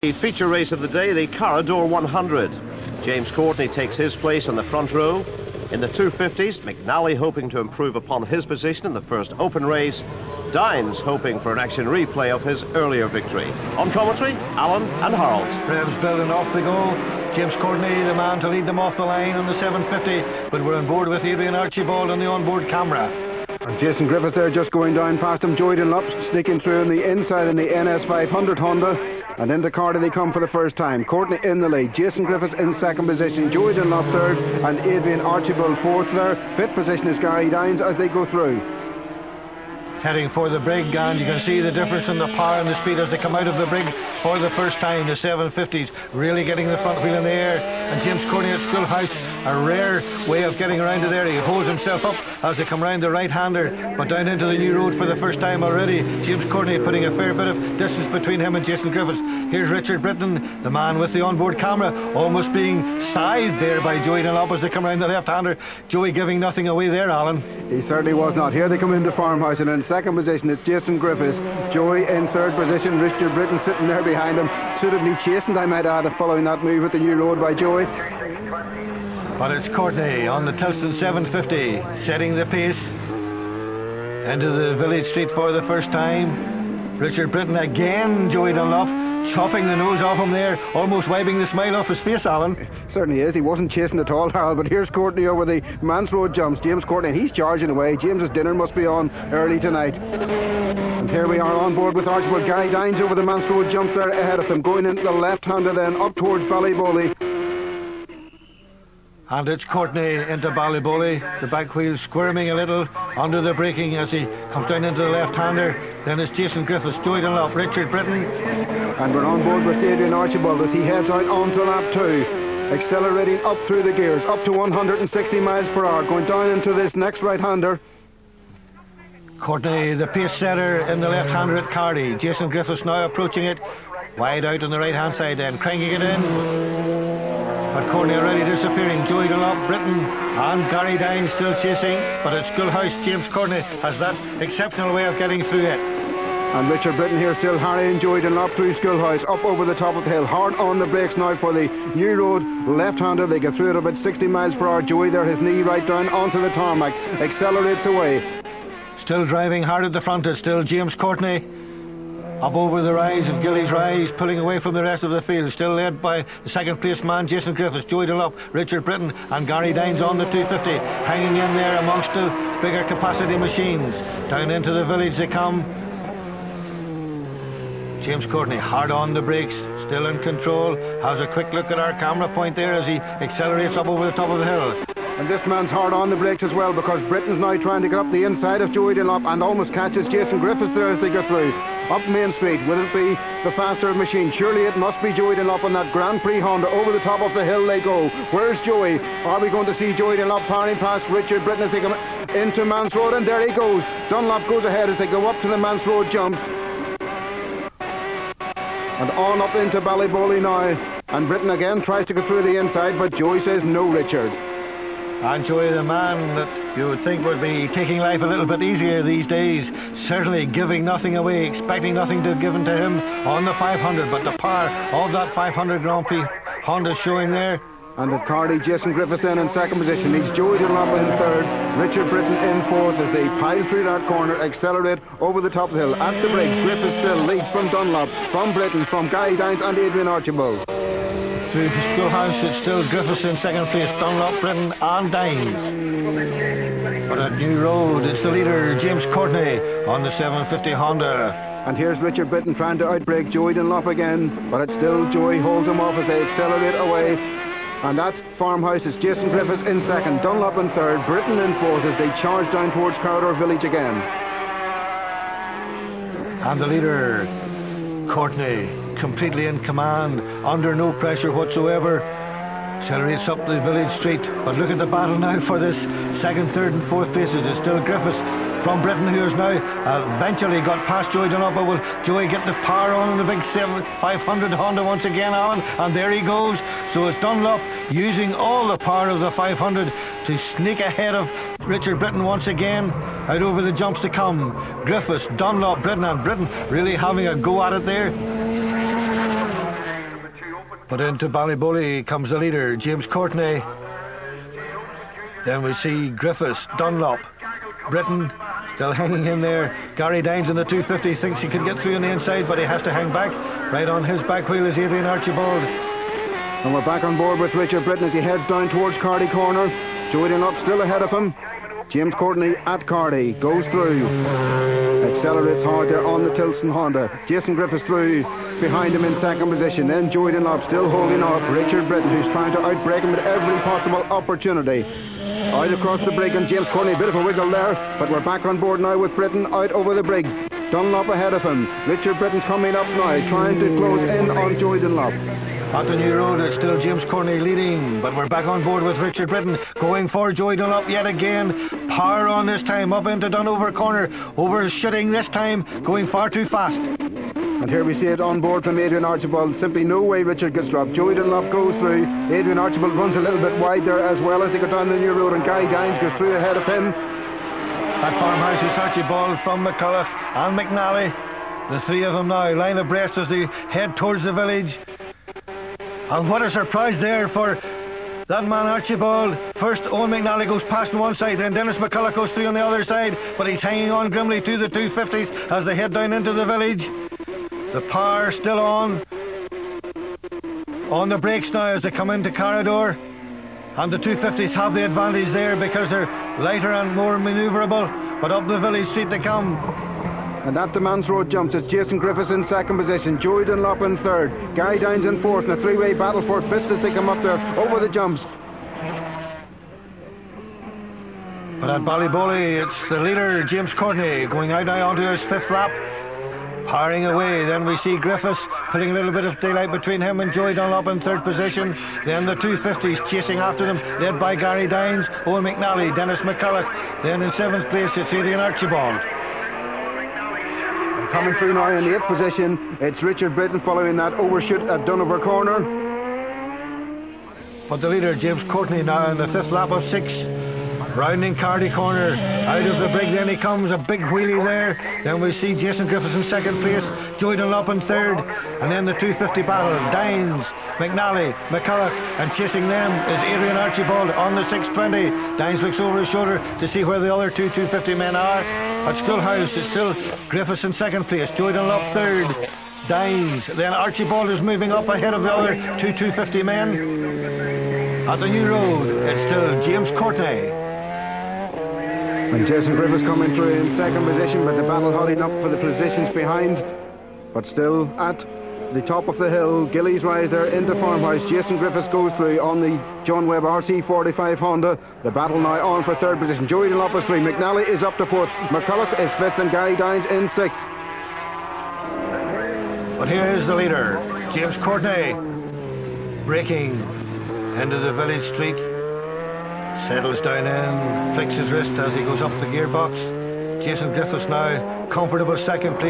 The feature race of the day, the Carrowdore 100. James Courtney takes his place on the front row. In the 250s, McNally hoping to improve upon his position in the first open race. Dines hoping for an action replay of his earlier victory. On commentary, Alan and Harold. Revs building off they go. James Courtney, the man to lead them off the line on the 750. But we're on board with Adrian Archibald on the onboard camera. And Jason Griffiths there just going down past him. Joey Dunlop sneaking through on the inside in the NS 500 Honda. And into Cardiff they come for the first time. Courtney in the lead. Jason Griffiths in second position. Joey Dunlop third. And Adrian Archibald fourth there. Fifth position is Gary Dines as they go through. Heading for the brig, and you can see the difference in the power and the speed as they come out of the brig for the first time. The 750s really getting the front wheel in the air, and James Courtney at Schoolhouse, a rare way of getting around to there. He holds himself up as they come round the right-hander, but down into the new road for the first time already. James Courtney putting a fair bit of distance between him and Jason Griffiths. Here's Richard Britton, the man with the onboard camera, almost being sized there by Joey Dunlop as they come round the left-hander. Joey giving nothing away there, Alan. He certainly was not. Here they come into Farmhouse, and in second position it's Jason Griffiths. Joey in third position. Richard Britton sitting there behind him, suitably chastened, I might add, following that move at the new road by Joey. But it's Courtney on the Tilston 750 setting the pace into the village street for the first time. Richard Britton again. Joey Dunlop chopping the nose off him there, almost wiping the smile off his face, Alan. Certainly is. He wasn't chasing at all, Harold. But here's Courtney over the Manse Road jumps. James Courtney, he's charging away. James's dinner must be on early tonight. And here we are on board with Archibald. Gary Dines over the Manse Road jumps there ahead of them, going into the left-hander then up towards Ballyboley. And it's Courtney into Ballyboley. The back wheel squirming a little under the braking as he comes down into the left-hander. Then it's Jason Griffiths, Joey Dunlop, Richard Britton. And we're on board with Adrian Archibald as he heads out onto lap 2. Accelerating up through the gears, up to 160 miles per hour, going down into this next right-hander. Courtney, the pace setter in the left-hander at Cardi. Jason Griffiths now approaching it. Wide out on the right-hand side then, cranking it in. But Courtney already disappearing. Joey Dunlop, Britton and Gary Dines still chasing. But at Schoolhouse, James Courtney has that exceptional way of getting through it. And Richard Britton here still harrying Joey Dunlop through Schoolhouse, up over the top of the hill. Hard on the brakes now for the new road left-hander. They get through at about 60 miles per hour. Joey there, his knee right down onto the tarmac. Accelerates away. Still driving hard at the front. It's still James Courtney. Up over the rise of Gillies Rise, pulling away from the rest of the field. Still led by the second place man, Jason Griffiths, Joey Dunlop, Richard Britton and Gary Dines on the 250. Hanging in there amongst the bigger capacity machines. Down into the village they come. James Courtney hard on the brakes, still in control. Has a quick look at our camera point there as he accelerates up over the top of the hill. And this man's hard on the brakes as well, because Britton's now trying to get up the inside of Joey Dunlop and almost catches Jason Griffiths there as they go through. Up Main Street, will it be the faster machine? Surely it must be Joey Dunlop on that Grand Prix Honda. Over the top of the hill they go. Where's Joey? Are we going to see Joey Dunlop powering past Richard Britton as they come into Manse Road? And there he goes. Dunlop goes ahead as they go up to the Manse Road jumps. And on up into Ballyboley now. And Britton again tries to go through the inside, but Joey says no, Richard. And Joey, the man that you would think would be taking life a little bit easier these days, certainly giving nothing away, expecting nothing to be given to him on the 500, but the power of that 500 Grand Prix Honda showing there. And at Cardi, Jason Griffiths then in second position, leads Joey Dunlop in third, Richard Britton in fourth as they pile through that corner, accelerate over the top of the hill. At the bridge, Griffiths still leads from Dunlop, from Britton, from Gary Dines and Adrian Archibald. Through the Schoolhouse, it's still Griffiths in second place, Dunlop, Britton and Dines. But at New Road, it's the leader, James Courtney, on the 750 Honda. And here's Richard Britton trying to outbrake Joey Dunlop again, but it's still Joey holds him off as they accelerate away. And at Farmhouse, it's Jason Griffiths in second, Dunlop in third, Britton in fourth as they charge down towards Carrowdore village again. And the leader, Courtney, completely in command, under no pressure whatsoever. Accelerates up the village street, but look at the battle now for this second, third and fourth places. It's still Griffiths from Britton, who has now eventually got past Joey Dunlop. But will Joey get the power on the big 500 Honda once again, Alan? And there he goes. So it's Dunlop using all the power of the 500 to sneak ahead of Richard Britton once again, out over the jumps to come. Griffiths, Dunlop, Britton, and Britton really having a go at it there. But into Ballyboley comes the leader, James Courtney. Then we see Griffiths, Dunlop, Britton still hanging in there. Gary Dines in the 250 thinks he can get through on the inside, but he has to hang back. Right on his back wheel is Adrian Archibald. And we're back on board with Richard Britton as he heads down towards Cardy corner. Joey Dunlop still ahead of him. James Courtney at Cardy goes through, accelerates hard there on the Tilson Honda. Jason Griffiths through behind him in second position. Then Joey Dunlop still holding off Richard Britton, who's trying to outbreak him at every possible opportunity. Out across the brig, and James Courtney, a bit of a wiggle there, but we're back on board now with Britton out over the brig. Dunlop ahead of him. Richard Britton's coming up now, trying to close in on Joey Dunlop. At the new road, it's still James Courtney leading, but we're back on board with Richard Britton, going for Joey Dunlop yet again. Power on this time, up into Dunover corner, overshooting this time, going far too fast. And here we see it on board from Adrian Archibald. Simply no way Richard gets dropped. Joey Dunlop goes through. Adrian Archibald runs a little bit wide there as well as they go down the new road, and Gary Dines goes through ahead of him. At Farmhouse is Archibald from McCulloch and McNally. The three of them now line abreast as they head towards the village. And what a surprise there for that man Archibald. First Owen McNally goes past on one side, then Dennis McCulloch goes through on the other side, but he's hanging on grimly to the 250s as they head down into the village. The power still on the brakes now as they come into Carrowdore, and the 250s have the advantage there because they're lighter and more manoeuvrable, but up the village street they come. And at the Man's Road jumps, it's Jason Griffiths in second position, Joey Dunlop in third, Gary Dines in fourth, and a three-way battle for fifth as they come up there over the jumps. But at Ballyboley, it's the leader, James Courtney, going out now onto his fifth lap, powering away. Then we see Griffiths putting a little bit of daylight between him and Joey Dunlop in third position. Then the 250s chasing after them, led by Gary Dines, Owen McNally, Dennis McCulloch. Then in seventh place, it's Adrian Archibald. Coming through now in the eighth position, it's Richard Britton following that overshoot at Dunover corner. But the leader, James Courtney, now in the fifth lap of 6, rounding Cardy corner. Out of the brig then he comes, a big wheelie there. Then we see Jason Griffiths in second place, Joey Dunlop in third, and then the 250 battle, Dines, McNally, McCulloch, and chasing them is Adrian Archibald on the 620. Dines looks over his shoulder to see where the other two 250 men are. At Schoolhouse it's still Griffiths in second place, Joey Dunlop third, Dines, then Archibald is moving up ahead of the other two 250 men. At the new road it's still James Courtney. And Jason Griffiths coming through in second position, but the battle holding up for the positions behind. But still at the top of the hill, Gillies rise there into Farmhouse. Jason Griffiths goes through on the John Webb RC45 Honda. The battle now on for third position. Joey Dunlop is 3, McNally is up to 4th, McCulloch is 5th, and Gary Dines in 6th. But here is the leader, James Courtney, breaking into the village street. Settles down in, flicks his wrist as he goes up the gearbox. Jason Griffiths now comfortable second place.